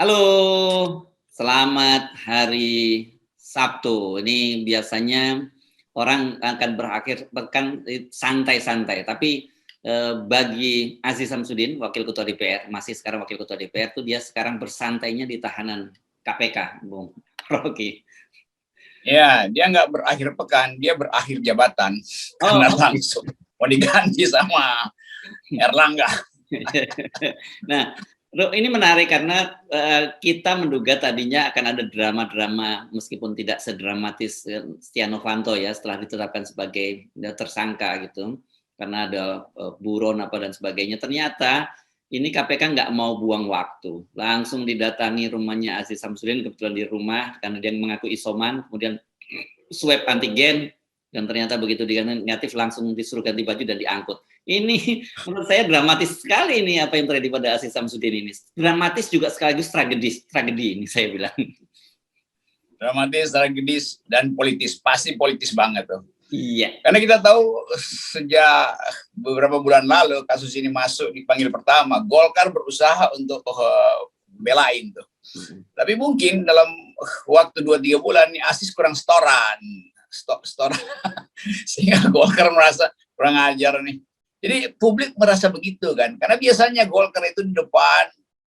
Halo, selamat hari Sabtu. Ini biasanya orang akan berakhir pekan santai-santai, tapi bagi Aziz Samsudin, Wakil Ketua DPR, masih sekarang Wakil Ketua DPR, tuh dia sekarang bersantainya di tahanan KPK, Bung Rocky. Ya, dia nggak berakhir pekan, dia berakhir jabatan. Karena langsung mau diganti sama Erlangga. Nah, ini menarik karena kita menduga tadinya akan ada drama-drama meskipun tidak sedramatis Setia Novanto ya setelah ditetapkan sebagai tersangka gitu karena ada buron apa dan sebagainya. Ternyata ini KPK nggak mau buang waktu, langsung didatangi rumahnya Aziz Samsudin, kebetulan di rumah karena dia mengaku isoman, kemudian swab antigen dan ternyata begitu negatif langsung disuruh ganti baju dan diangkut. Ini menurut saya dramatis sekali ini apa yang terjadi pada Aziz Samsudin ini. Dramatis juga sekaligus tragedi ini saya bilang. Dramatis, tragedis, dan politis. Pasti politis banget tuh. Iya. Karena kita tahu sejak beberapa bulan lalu kasus ini masuk dipanggil pertama, Golkar berusaha untuk belain tuh. Tapi mungkin dalam waktu 2-3 bulan nih Aziz kurang setoran sehingga Golkar merasa kurang ajar nih. Jadi publik merasa begitu kan, karena biasanya Golkar itu di depan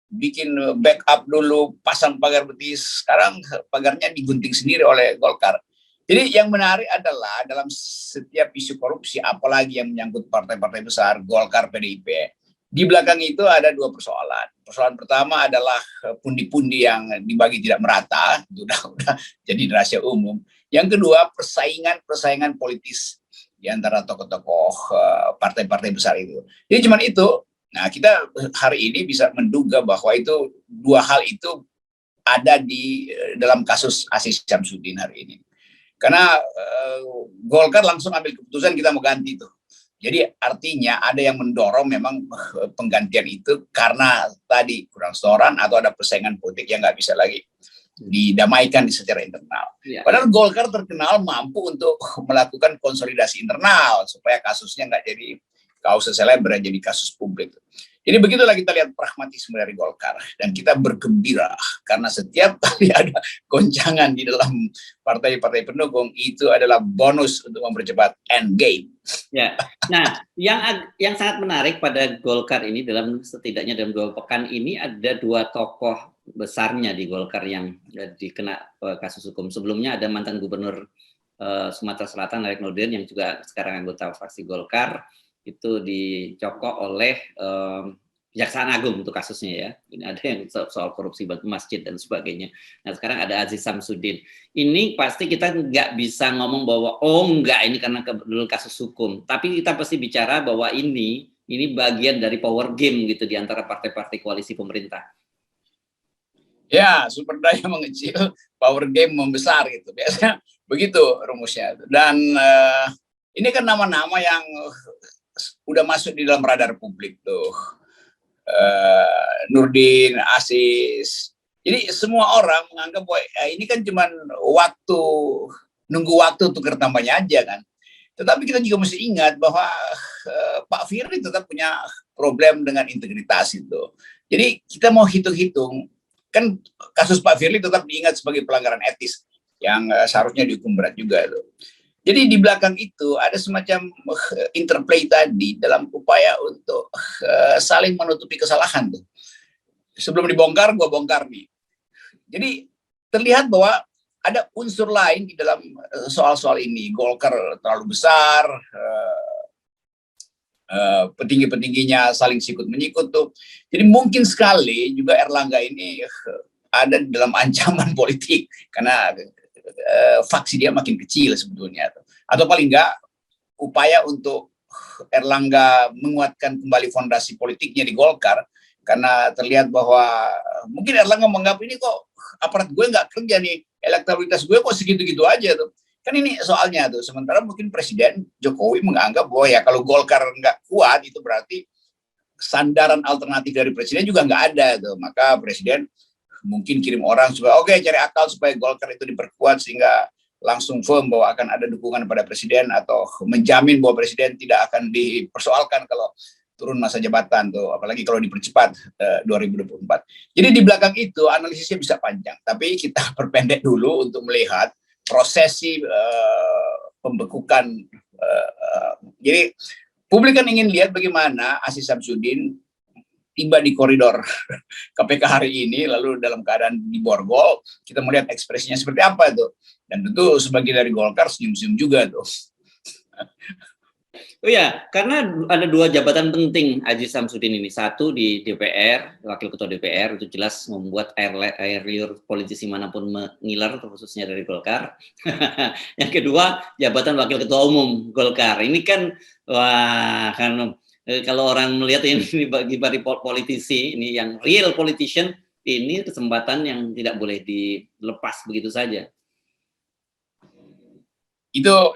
bikin backup dulu, pasang pagar betis, sekarang pagarnya digunting sendiri oleh Golkar. Jadi yang menarik adalah dalam setiap isu korupsi, apalagi yang menyangkut partai-partai besar, Golkar, PDIP, di belakang itu ada dua persoalan. Persoalan pertama adalah pundi-pundi yang dibagi tidak merata, itu udah jadi rahasia umum. Yang kedua, persaingan politis di antara tokoh-tokoh partai-partai besar itu. Jadi cuma itu. Nah, kita hari ini bisa menduga bahwa itu dua hal itu ada di dalam kasus Aziz Samsudin hari ini. Karena Golkar langsung ambil keputusan kita mau ganti tuh. Jadi artinya ada yang mendorong memang penggantian itu karena tadi kurang setoran atau ada persaingan politik yang nggak bisa lagi didamaikan secara internal. Ya. Padahal Golkar terkenal mampu untuk melakukan konsolidasi internal supaya kasusnya nggak jadi kasus selebar, jadi kasus publik. Jadi begitulah kita lihat pragmatisme dari Golkar dan kita bergembira karena setiap kali ada goncangan di dalam partai-partai pendukung itu adalah bonus untuk mempercepat end game. Ya, nah yang sangat menarik pada Golkar ini setidaknya dalam 2 pekan ini ada 2 tokoh besarnya di Golkar yang dikena kasus hukum. Sebelumnya ada mantan gubernur Sumatera Selatan Erick Nurdin yang juga sekarang anggota fraksi Golkar, itu dicokok oleh Kejaksaan Agung untuk kasusnya ya. Ini ada yang soal korupsi masjid dan sebagainya. Nah sekarang ada Aziz Samsudin. Ini pasti kita nggak bisa ngomong bahwa enggak ini karena kasus hukum. Tapi kita pasti bicara bahwa ini bagian dari power game gitu di antara partai-partai koalisi pemerintah. Ya, sumber daya mengecil, power game membesar gitu. Biasanya begitu rumusnya. Dan ini kan nama-nama yang udah masuk di dalam radar publik tuh. Nurdin, Aziz. Jadi semua orang menganggap bahwa ini kan cuma nunggu waktu untuk kampanye aja kan. Tetapi kita juga mesti ingat bahwa Pak Firly tetap punya problem dengan integritas itu. Jadi kita mau hitung-hitung, kan kasus Pak Firly tetap diingat sebagai pelanggaran etis yang seharusnya dihukum berat juga itu. Jadi di belakang itu ada semacam interplay tadi dalam upaya untuk saling menutupi kesalahan tuh. Sebelum dibongkar, gua bongkar nih. Jadi terlihat bahwa ada unsur lain di dalam soal-soal ini. Golkar terlalu besar, petinggi-petingginya saling sikut-menyikut tuh. Jadi mungkin sekali juga Erlangga ini ada di dalam ancaman politik karena faksi dia makin kecil sebetulnya, atau paling enggak upaya untuk Erlangga menguatkan kembali fondasi politiknya di Golkar karena terlihat bahwa mungkin Erlangga menganggap ini kok aparat gue nggak kerja nih, elektabilitas gue kok segitu-gitu aja tuh. Kan ini soalnya tuh, sementara mungkin Presiden Jokowi menganggap bahwa ya kalau Golkar nggak kuat itu berarti sandaran alternatif dari Presiden juga nggak ada tuh, maka Presiden mungkin kirim orang supaya cari akal supaya Golkar itu diperkuat sehingga langsung firm bahwa akan ada dukungan pada Presiden atau menjamin bahwa Presiden tidak akan dipersoalkan kalau turun masa jabatan tuh, apalagi kalau dipercepat 2024. Jadi di belakang itu analisisnya bisa panjang, tapi kita perpendek dulu untuk melihat prosesi pembekukan. Jadi publik kan ingin lihat bagaimana Aziz Samsudin tiba di koridor KPK hari ini, lalu dalam keadaan di borgol, kita melihat ekspresinya seperti apa tuh. Dan tentu sebagai dari Golkar senyum-senyum juga tuh. Oh ya, karena ada dua jabatan penting Aziz Samsudin ini. Satu di DPR, Wakil Ketua DPR, itu jelas membuat air liur politisi manapun mengiler, khususnya dari Golkar. Yang kedua, jabatan Wakil Ketua Umum Golkar. Ini kan, wah, kan kalau orang melihat ini bagi politisi, ini yang real politician, ini kesempatan yang tidak boleh dilepas begitu saja. Itu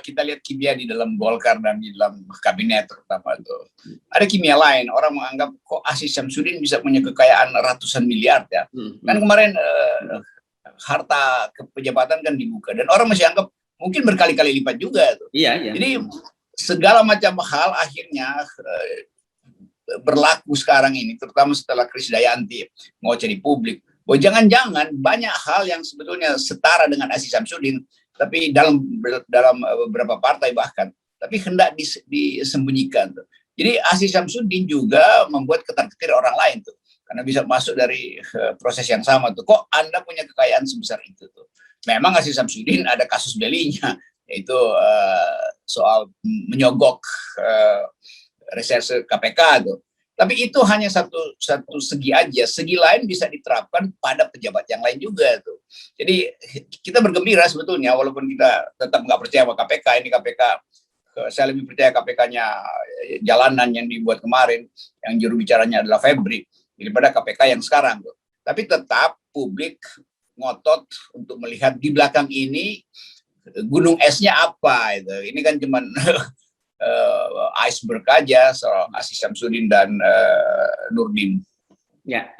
kita lihat kimia di dalam Golkar dan di dalam kabinet terutama itu. Ada kimia lain, orang menganggap kok Aziz Samsudin bisa punya kekayaan ratusan miliar ya. Kan kemarin harta kepejabatan kan dibuka dan orang masih anggap mungkin berkali-kali lipat juga tuh. Iya. Jadi segala macam hal akhirnya berlaku sekarang ini, terutama setelah Krisdayanti mau cari publik. Oh, jangan-jangan banyak hal yang sebetulnya setara dengan Aziz Samsudin, tapi dalam beberapa partai bahkan, tapi hendak disembunyikan tuh. Jadi Aziz Samsudin juga membuat ketar-ketir orang lain tuh, karena bisa masuk dari proses yang sama tuh. Kok Anda punya kekayaan sebesar itu tuh? Memang Aziz Samsudin ada kasus belinya, yaitu soal menyogok reserse KPK tuh. Tapi itu hanya satu segi aja. Segi lain bisa diterapkan pada pejabat yang lain juga tuh. Jadi kita bergembira sebetulnya, walaupun kita tetap nggak percaya sama KPK. Ini KPK, saya lebih percaya KPK-nya jalanan yang dibuat kemarin, yang juru bicaranya adalah Febri, daripada KPK yang sekarang tuh. Tapi tetap publik ngotot untuk melihat di belakang ini gunung esnya apa itu. Ini kan cuman iceberg aja soal Aziz Samsudin dan Nurdin. Ya,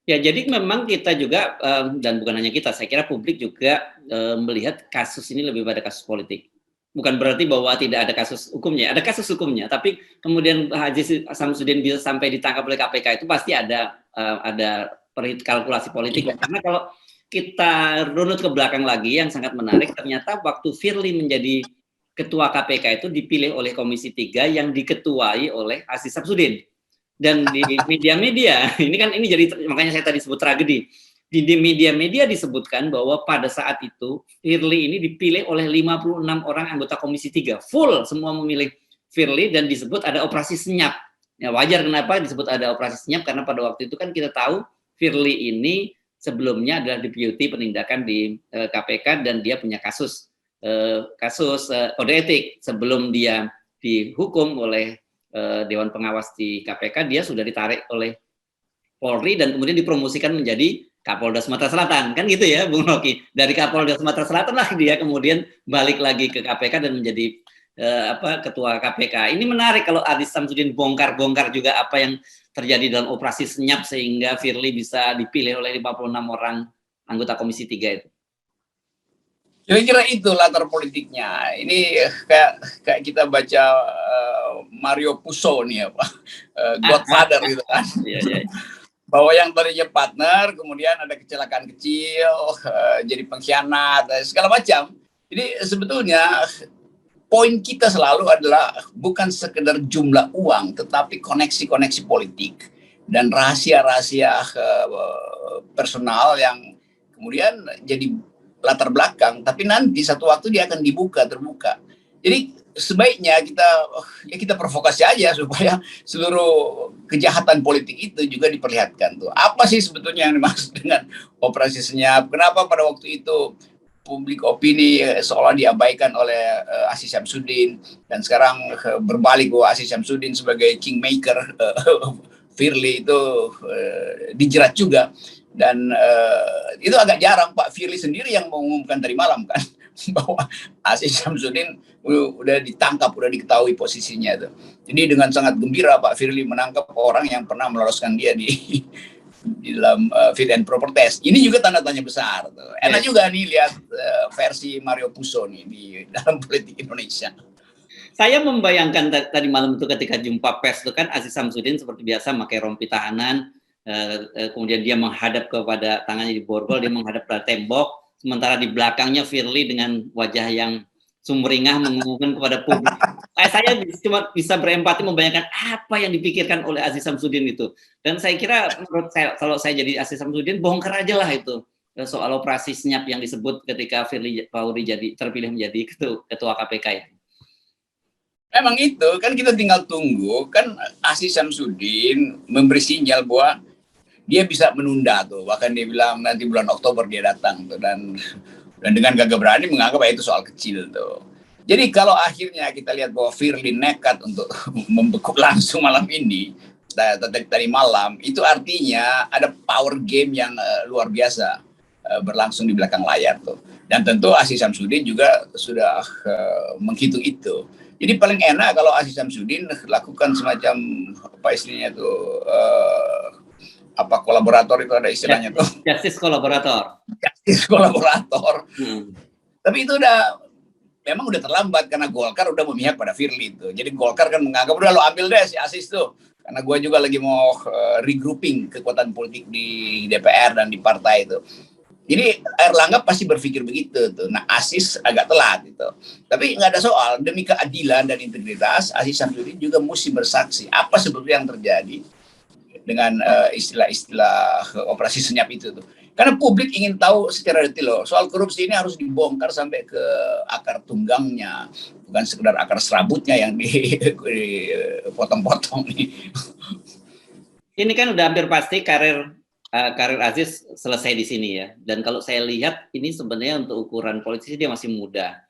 jadi memang kita juga dan bukan hanya kita, saya kira publik juga melihat kasus ini lebih pada kasus politik. Bukan berarti bahwa tidak ada kasus hukumnya, ada kasus hukumnya, tapi kemudian Aziz Samsudin bisa sampai ditangkap oleh KPK itu pasti ada kalkulasi politik. Karena kalau kita runut ke belakang lagi yang sangat menarik, ternyata waktu Firly menjadi Ketua KPK itu dipilih oleh Komisi 3 yang diketuai oleh Aziz Samsudin. Dan di media-media, ini jadi, makanya saya tadi sebut tragedi. Di media-media disebutkan bahwa pada saat itu Firly ini dipilih oleh 56 orang anggota Komisi 3. Full semua memilih Firly dan disebut ada operasi senyap. Ya, wajar kenapa disebut ada operasi senyap, karena pada waktu itu kan kita tahu Firly ini sebelumnya adalah deputi penindakan di KPK dan dia punya kasus kode etik. Sebelum dia dihukum oleh Dewan Pengawas di KPK, dia sudah ditarik oleh Polri dan kemudian dipromosikan menjadi Kapolda Sumatera Selatan, kan gitu ya Bung Rocky. Dari Kapolda Sumatera Selatan lah dia kemudian balik lagi ke KPK dan menjadi Ketua KPK. Ini menarik kalau Aziz Samsudin bongkar juga apa yang terjadi dalam operasi senyap sehingga Firly bisa dipilih oleh 56 orang anggota Komisi 3 itu. Kira-kira itu latar politiknya. Ini kayak kita baca Mario Puzo nih apa, Godfather gitu kan. Bahwa yang tadinya partner, kemudian ada kecelakaan kecil, jadi pengkhianat, segala macam. Jadi sebetulnya poin kita selalu adalah bukan sekedar jumlah uang, tetapi koneksi-koneksi politik dan rahasia-rahasia personal yang kemudian jadi latar belakang, tapi nanti satu waktu dia akan terbuka. Jadi sebaiknya kita provokasi aja supaya seluruh kejahatan politik itu juga diperlihatkan tuh. Apa sih sebetulnya yang dimaksud dengan operasi senyap? Kenapa pada waktu itu publik opini seolah diabaikan oleh Aziz Samsudin dan sekarang berbalik bahwa Aziz Samsudin sebagai kingmaker, Firly itu dijerat juga. Dan itu agak jarang, Pak Firly sendiri yang mengumumkan tadi malam kan bahwa Aziz Samsudin udah ditangkap, udah diketahui posisinya itu. Jadi dengan sangat gembira Pak Firly menangkap orang yang pernah meloloskan dia di dalam fit and proper test. Ini juga tanda tanya besar. Enak juga nih lihat versi Mario Puzo nih di dalam politik Indonesia. Saya membayangkan tadi malam itu ketika jumpa pers itu kan Aziz Samsudin seperti biasa pakai rompi tahanan, kemudian dia menghadap kepada tangannya di borgol, dia menghadap pada tembok, sementara di belakangnya Firly dengan wajah yang sumringah mengumumkan kepada publik. Saya cuma bisa berempati membayangkan apa yang dipikirkan oleh Aziz Samsudin itu. Dan saya kira menurut saya, kalau saya jadi Aziz Samsudin, bongkar aja lah itu soal operasi senyap yang disebut ketika Firly Bahuri terpilih menjadi ketua KPK ya. Memang itu, kan kita tinggal tunggu, kan Aziz Samsudin memberi sinyal bahwa dia bisa menunda tuh, bahkan dia bilang nanti bulan Oktober dia datang tuh, dan dengan gagah berani menganggap itu soal kecil tuh. Jadi kalau akhirnya kita lihat bahwa Firly nekat untuk membekuk langsung malam ini, tadi malam, itu artinya ada power game yang luar biasa berlangsung di belakang layar tuh. Dan tentu Aziz Samsudin juga sudah menghitung itu. Jadi paling enak kalau Aziz Samsudin lakukan semacam apa istilahnya tuh apa kolaborator itu ada istilahnya tuh. Justice kolaborator. Justice kolaborator. Tapi itu memang udah terlambat karena Golkar udah memihak pada Firly itu. Jadi Golkar kan menganggap udah lo ambil deh si Aziz tuh. Karena gue juga lagi mau regrouping kekuatan politik di DPR dan di partai itu. Jadi Erlangga pasti berpikir begitu tuh. Nah Aziz agak telat gitu. Tapi nggak ada soal, demi keadilan dan integritas Aziz Samsudin juga mesti bersaksi apa sebetulnya yang terjadi dengan istilah-istilah operasi senyap itu tuh. Karena publik ingin tahu secara detail loh. Soal korupsi ini harus dibongkar sampai ke akar tunggangnya, bukan sekedar akar serabutnya yang dipotong-potong nih. Ini kan udah hampir pasti karir Aziz selesai di sini ya. Dan kalau saya lihat ini sebenarnya untuk ukuran politisi dia masih muda.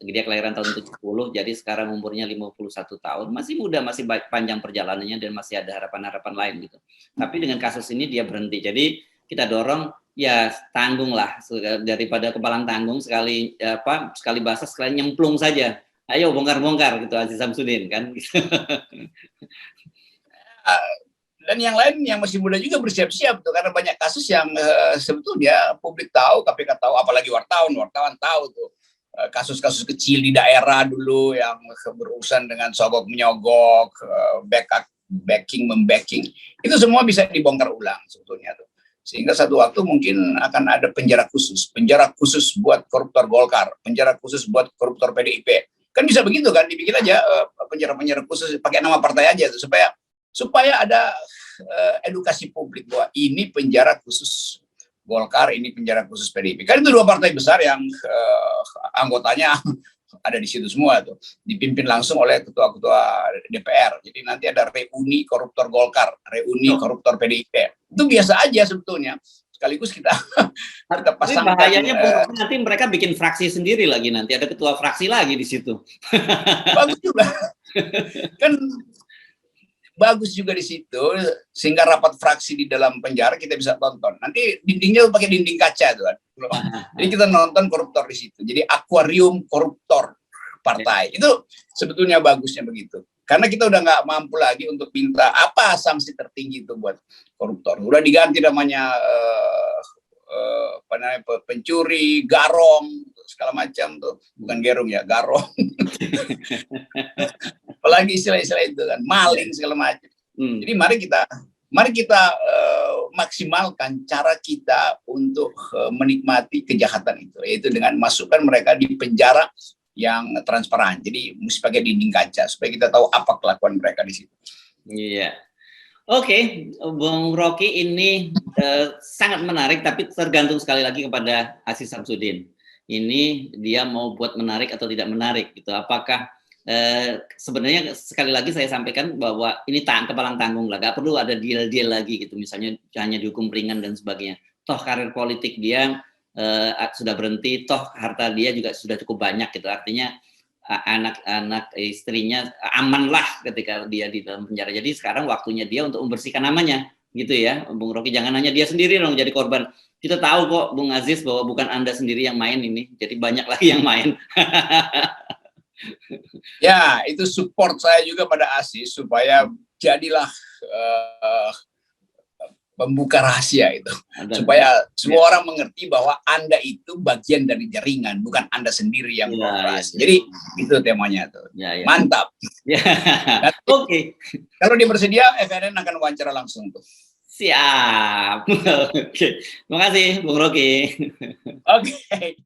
Dia kelahiran tahun 70, jadi sekarang umurnya 51 tahun. Masih muda, masih panjang perjalanannya dan masih ada harapan-harapan lain gitu. Tapi dengan kasus ini dia berhenti. Jadi kita dorong ya tanggung lah, daripada kepalang tanggung sekali basah sekali nyemplung saja. Ayo bongkar-bongkar gitu Aziz Samsudin kan. Dan yang lain yang masih muda juga bersiap-siap tuh, karena banyak kasus yang sebetulnya publik tahu, KPK tahu, apalagi wartawan tahu tuh kasus-kasus kecil di daerah dulu yang berurusan dengan sogok menyogok, membacking, itu semua bisa dibongkar ulang sebetulnya tuh. Sehingga satu waktu mungkin akan ada penjara khusus buat koruptor Golkar, penjara khusus buat koruptor PDIP. Kan bisa begitu kan, dibikin aja penjara khusus pakai nama partai aja tuh, supaya ada edukasi publik bahwa ini penjara khusus Golkar, ini penjara khusus PDIP. Kan itu dua partai besar yang anggotanya ada di situ semua tuh, dipimpin langsung oleh ketua-ketua DPR. Jadi nanti ada reuni koruptor Golkar, reuni koruptor PDIP. Itu biasa aja sebetulnya. Sekaligus kita pasangkan. Bahayanya nanti mereka bikin fraksi sendiri lagi, nanti ada ketua fraksi lagi di situ. Bagus juga. Kan bagus juga di situ, sehingga rapat fraksi di dalam penjara kita bisa tonton. Nanti dindingnya pakai dinding kaca tuh kan. Jadi kita nonton koruptor di situ. Jadi akuarium koruptor partai. Itu sebetulnya bagusnya begitu. Karena kita udah nggak mampu lagi untuk minta apa sanksi tertinggi itu buat koruptor. Udah diganti namanya pencuri, garong, segala macam tuh. Bukan gerong ya, garong. Apalagi istilah-istilah itu kan, maling segala macam. Jadi mari kita maksimalkan cara kita untuk menikmati kejahatan itu, yaitu dengan masukkan mereka di penjara yang transparan. Jadi mesti pakai dinding kaca supaya kita tahu apa kelakuan mereka di situ. Iya. Oke, Bung Rocky, ini sangat menarik, tapi tergantung sekali lagi kepada Aziz Samsudin. Ini dia mau buat menarik atau tidak menarik gitu. Apakah sebenarnya sekali lagi saya sampaikan bahwa ini kepalang tanggung lah, gak perlu ada deal-deal lagi gitu, misalnya hanya dihukum ringan dan sebagainya. Toh karir politik dia sudah berhenti, toh harta dia juga sudah cukup banyak gitu, artinya anak-anak istrinya aman lah ketika dia di dalam penjara. Jadi sekarang waktunya dia untuk membersihkan namanya gitu ya, Bung Rocky. Jangan hanya dia sendiri dong jadi korban. Kita tahu kok Bung Aziz bahwa bukan Anda sendiri yang main ini, jadi banyak lagi yang main. Ya, itu support saya juga pada Aziz supaya jadilah membuka rahasia itu, supaya semua orang mengerti bahwa Anda itu bagian dari jaringan, bukan Anda sendiri yang beroperasi. Jadi itu temanya tuh. Mantap. Oke. Kalau dia bersedia, FNN akan wawancara langsung tuh. Siap. Oke. Terima kasih, Bung Rocky. Oke.